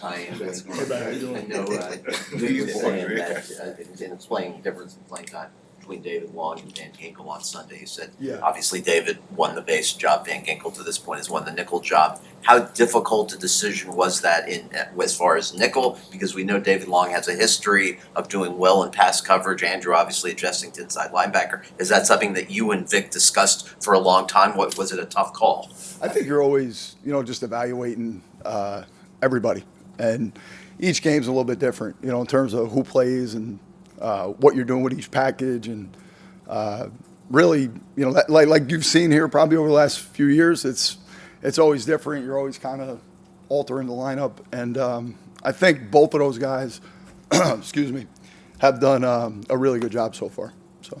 Hi, Anthony. How you doing? I know Vic was saying that in explaining the difference in playing time between David Long and Van Ginkel on Sunday. He said, obviously David won the base job. Van Ginkel to this point has won the nickel job. How difficult a decision was that as far as nickel? Because we know David Long has a history of doing well in pass coverage. Andrew obviously adjusting to inside linebacker. Is that something that you and Vic discussed for a long time? Was it a tough call? I think you're always, just evaluating everybody. And each game's a little bit different, in terms of who plays and what you're doing with each package. And really, like you've seen here probably over the last few years, it's always different. You're always kind of altering the lineup. And I think both of those guys, have done a really good job so far. So.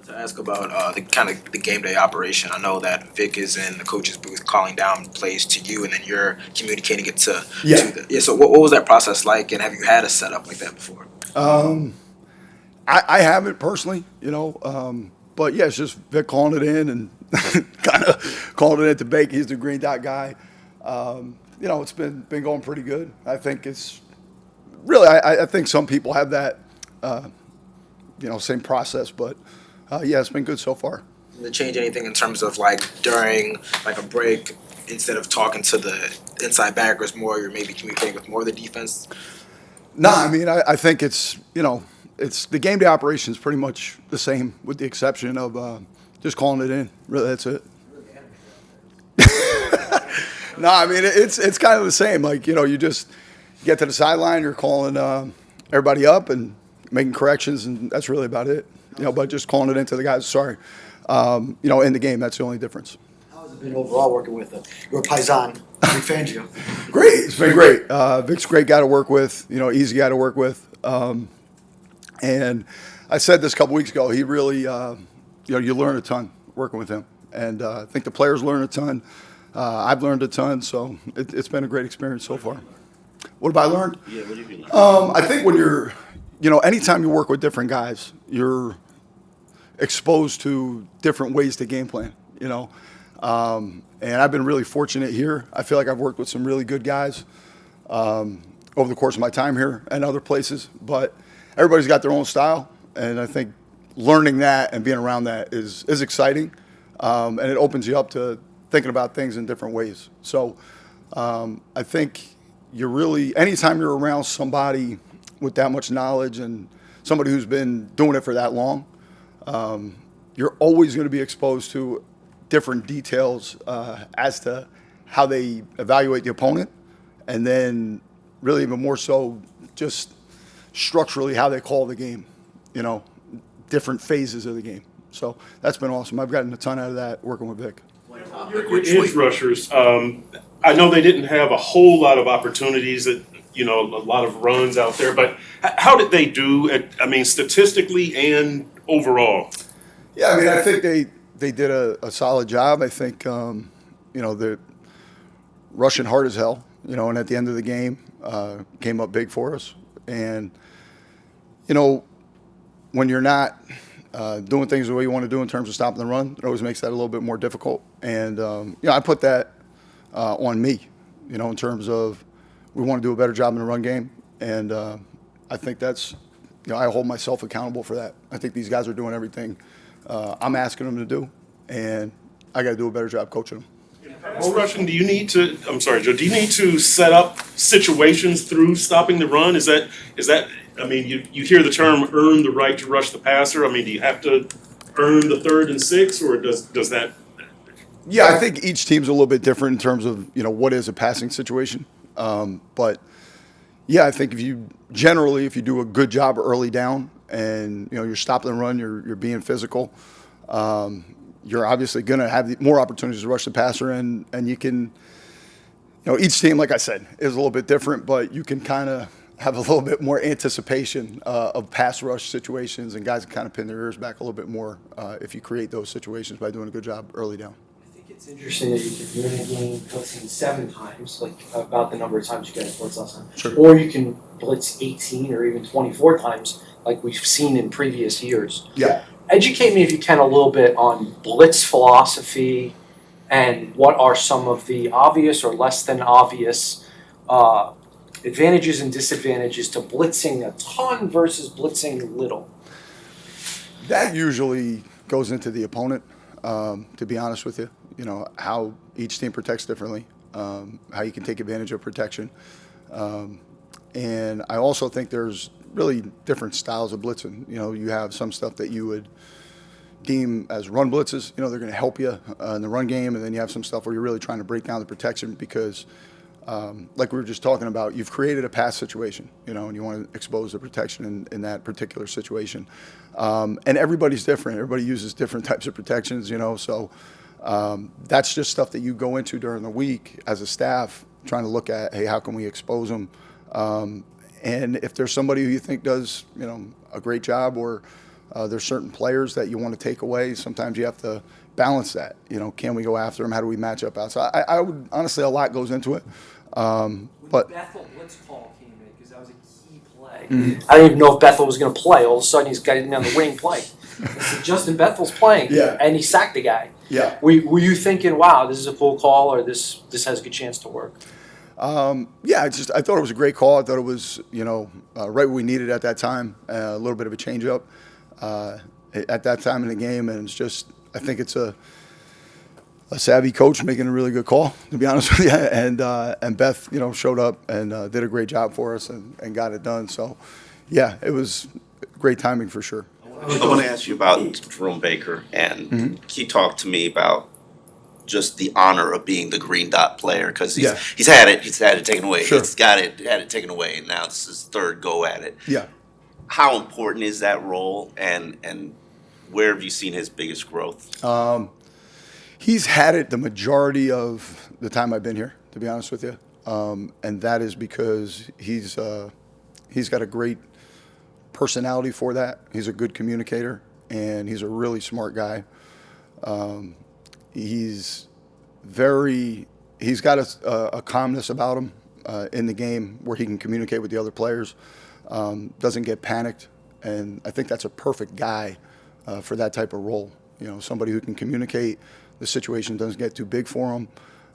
To ask about the game day operation. I know that Vic is in the coach's booth calling down plays to you, and then you're communicating it to So what was that process like, and have you had a setup like that before? I haven't personally, but yeah, it's just Vic calling it in and kind of calling it to Baker. He's the green dot guy. It's been going pretty good. I think it's really. I think some people have that, same process, but. It's been good so far. Did it change anything in terms of during a break, instead of talking to the inside backers more, you're maybe communicating with more of the defense? No, I think it's the game day operation is pretty much the same with the exception of just calling it in. Really, that's it. No, it's kind of the same. You just get to the sideline, you're calling everybody up and making corrections, and that's really about it. But just calling it into the guys. Sorry, in the game, that's the only difference. How has it been overall working with your paisan, Vic Fangio? Great, it's been great. Vic's a great guy to work with. Easy guy to work with. And I said this a couple weeks ago. He really, you learn a ton working with him, and I think the players learn a ton. I've learned a ton, so it's been a great experience so far. What have I learned? Yeah, what have you learned? I think when you're, anytime you work with different guys, you're exposed to different ways to game plan, and I've been really fortunate here. I feel like I've worked with some really good guys over the course of my time here and other places, but everybody's got their own style, and I think learning that and being around that is exciting, and it opens you up to thinking about things in different ways. So I think you're really, anytime you're around somebody with that much knowledge and somebody who's been doing it for that long, you're always going to be exposed to different details as to how they evaluate the opponent, and then really even more so just structurally how they call the game, different phases of the game. So that's been awesome. I've gotten a ton out of that working with Vic. Your edge rushers, I know they didn't have a whole lot of opportunities that, a lot of runs out there, but how did they do, statistically and overall? Yeah, I think they did a solid job. I think, they're rushing hard as hell, and at the end of the game, came up big for us. And, when you're not doing things the way you want to do in terms of stopping the run, it always makes that a little bit more difficult. And, I put that on me, in terms of we want to do a better job in the run game. And I think that's, I hold myself accountable for that. I think these guys are doing everything I'm asking them to do, and I got to do a better job coaching them. Pass rushing, do you need to set up situations through stopping the run? Is that you hear the term earn the right to rush the passer. Do you have to earn the 3rd and 6, or does that? Yeah, I think each team's a little bit different in terms of, what is a passing situation. But yeah, I think if you do a good job early down and, you're stopping the run, you're being physical, you're obviously going to have more opportunities to rush the passer, and you can, each team, like I said, is a little bit different, but you can kind of have a little bit more anticipation of pass rush situations, and guys can kind of pin their ears back a little bit more if you create those situations by doing a good job early down. It's interesting that you can win a game blitzing 7 times, like about the number of times you guys blitz last time. Sure. Or you can blitz 18 or even 24 times, like we've seen in previous years. Yeah. Educate me, if you can, a little bit on blitz philosophy and what are some of the obvious or less than obvious advantages and disadvantages to blitzing a ton versus blitzing little? That usually goes into the opponent, to be honest with you. You know, how each team protects differently, how you can take advantage of protection. And I also think there's really different styles of blitzing. You know, you have some stuff that you would deem as run blitzes. You know, they're going to help you in the run game. And then you have some stuff where you're really trying to break down the protection because, like we were just talking about, you've created a pass situation, you know, and you want to expose the protection in that particular situation. And everybody's different. Everybody uses different types of protections, you know, so that's just stuff that you go into during the week as a staff, trying to look at, hey, how can we expose them? And if there's somebody who you think does, you know, a great job, or there's certain players that you want to take away, sometimes you have to balance that. You know, can we go after them? How do we match up outside? I would honestly, a lot goes into it. But Bethel blitz call came in because that was a key play. I didn't even know if Bethel was going to play. All of a sudden, he's getting on the wing playing. I said, Justin Bethel's playing, Yeah. and he sacked the guy. yeah. Were you thinking, wow, this is a cool call, or this has a good chance to work? Yeah, I thought it was a great call. I thought it was, you know, right what we needed at that time. A little bit of a change up at that time in the game, and it's just, I think it's a savvy coach making a really good call, to be honest with you. And Beth, you know, showed up and did a great job for us and got it done. So, yeah, it was great timing for sure. I want to ask you about Jerome Baker, and he talked to me about just the honor of being the green dot player, because he's had it taken away. Sure. He's had it taken away, and now it's his third go at it. Yeah. How important is that role, and where have you seen his biggest growth? He's had it the majority of the time I've been here, to be honest with you, and that is because he's got a great personality for that. He's a good communicator, and he's a really smart guy. He's got a calmness about him in the game where he can communicate with the other players, doesn't get panicked, and I think that's a perfect guy for that type of role. You know, somebody who can communicate, the situation doesn't get too big for him,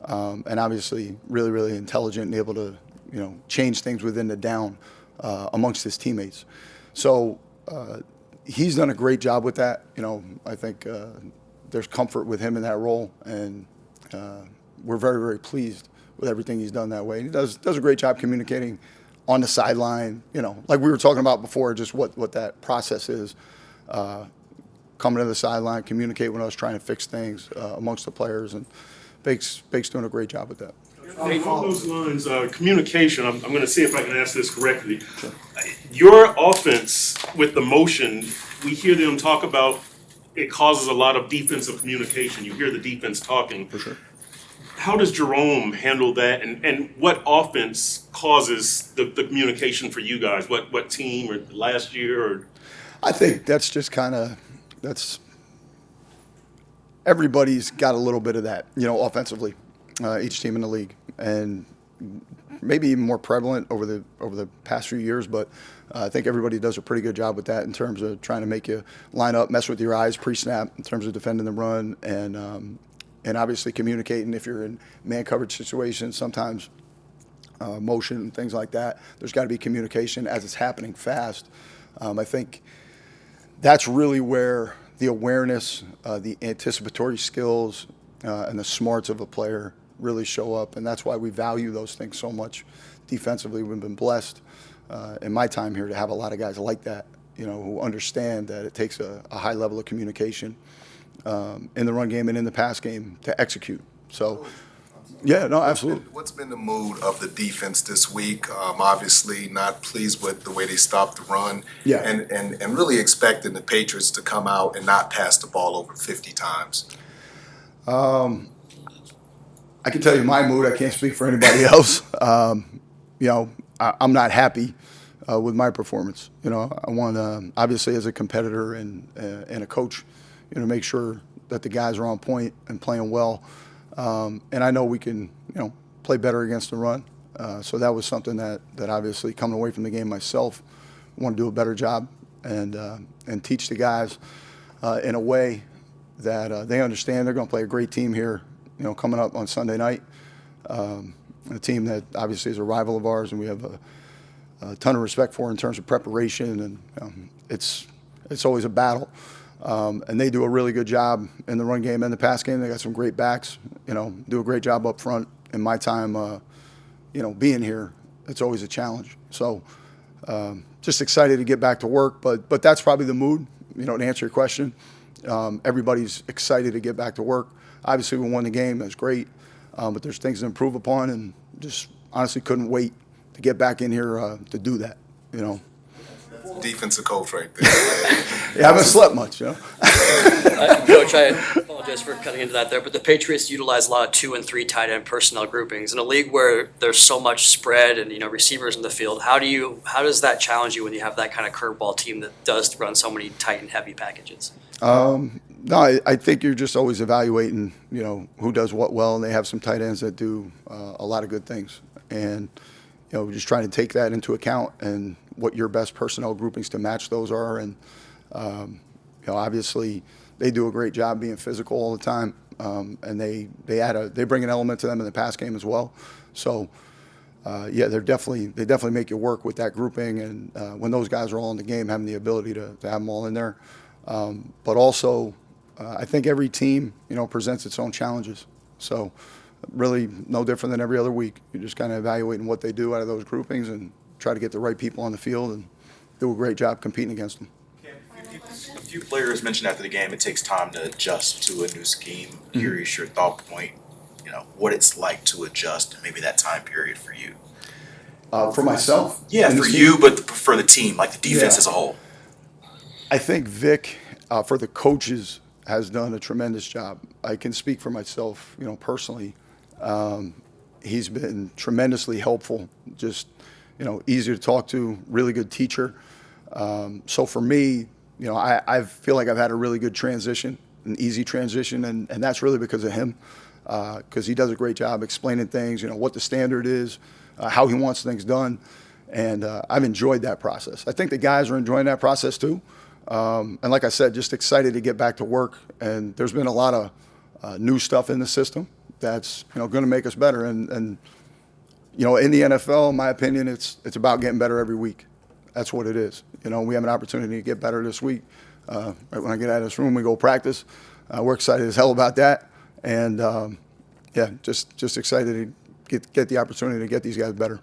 and obviously really, really intelligent and able to, you know, change things within the down amongst his teammates. So he's done a great job with that. You know, I think there's comfort with him in that role, and we're very, very pleased with everything he's done that way. And he does a great job communicating on the sideline, you know, like we were talking about before, just what that process is. Coming to the sideline, communicate when I was trying to fix things amongst the players, and Bake's doing a great job with that. Hey, along those lines, communication, I'm going to see if I can ask this correctly. Sure. Your offense with the motion, we hear them talk about it causes a lot of defensive communication. You hear the defense talking. For sure. How does Jerome handle that, and what offense causes the communication for you guys? What team, or last year? Or? I think that's just kind of, everybody's got a little bit of that, you know, offensively, each team in the league, and maybe even more prevalent over the past few years, but I think everybody does a pretty good job with that in terms of trying to make you line up, mess with your eyes pre-snap in terms of defending the run, and obviously communicating if you're in man coverage situations, sometimes motion and things like that. There's got to be communication as it's happening fast. I think that's really where the awareness, the anticipatory skills, and the smarts of a player really show up, and that's why we value those things so much defensively. We've been blessed in my time here to have a lot of guys like that, you know, who understand that it takes a high level of communication in the run game and in the pass game to execute. So, yeah, no, absolutely. What's been the mood of the defense this week? Obviously not pleased with the way they stopped the run, Yeah. and really expecting the Patriots to come out and not pass the ball over 50 times. I can tell you my mood. I can't speak for anybody else. You know, I'm not happy with my performance. You know, I want to, obviously, as a competitor and a coach, you know, make sure that the guys are on point and playing well. And I know we can, you know, play better against the run. So that was something that obviously coming away from the game myself, want to do a better job and teach the guys in a way that they understand they're going to play a great team here, you know, coming up on Sunday night. a team that obviously is a rival of ours, and we have a ton of respect for in terms of preparation, and it's always a battle. And they do a really good job in the run game and the pass game. They got some great backs, do a great job up front. In my time, being here, it's always a challenge. So just excited to get back to work, but that's probably the mood, to answer your question. Everybody's excited to get back to work. Obviously, we won the game. That's great. But there's things to improve upon, and just honestly couldn't wait to get back in here to do that, Defensive coach right there. Yeah, I haven't slept much, Coach, I apologize for cutting into that there, but the Patriots utilize a lot of 2 and 3 tight end personnel groupings. In a league where there's so much spread and receivers in the field, how does that challenge you when you have that kind of curveball team that does run so many tight and heavy packages? No, I think you're just always evaluating, who does what well, and they have some tight ends that do a lot of good things, and just trying to take that into account and what your best personnel groupings to match those are, and obviously they do a great job being physical all the time, and they bring an element to them in the pass game as well. So they definitely make you work with that grouping, and when those guys are all in the game, having the ability to have them all in there. But also, I think every team, presents its own challenges. So really no different than every other week. You're just kind of evaluating what they do out of those groupings and try to get the right people on the field and do a great job competing against them. A few players mentioned after the game it takes time to adjust to a new scheme. Curious your thought point, what it's like to adjust and maybe that time period for you. For myself? Yeah, for you, but for the team, like the defense as a whole. I think Vic, for the coaches, has done a tremendous job. I can speak for myself, personally. He's been tremendously helpful, just, easy to talk to, really good teacher. So for me, I feel like I've had a really good transition, an easy transition, and that's really because of him, because he does a great job explaining things, what the standard is, how he wants things done, and I've enjoyed that process. I think the guys are enjoying that process too. And like I said, just excited to get back to work. And there's been a lot of new stuff in the system that's going to make us better. And in the NFL, in my opinion, it's about getting better every week. That's what it is. We have an opportunity to get better this week. Right when I get out of this room, we go practice. We're excited as hell about that. And just excited to get the opportunity to get these guys better.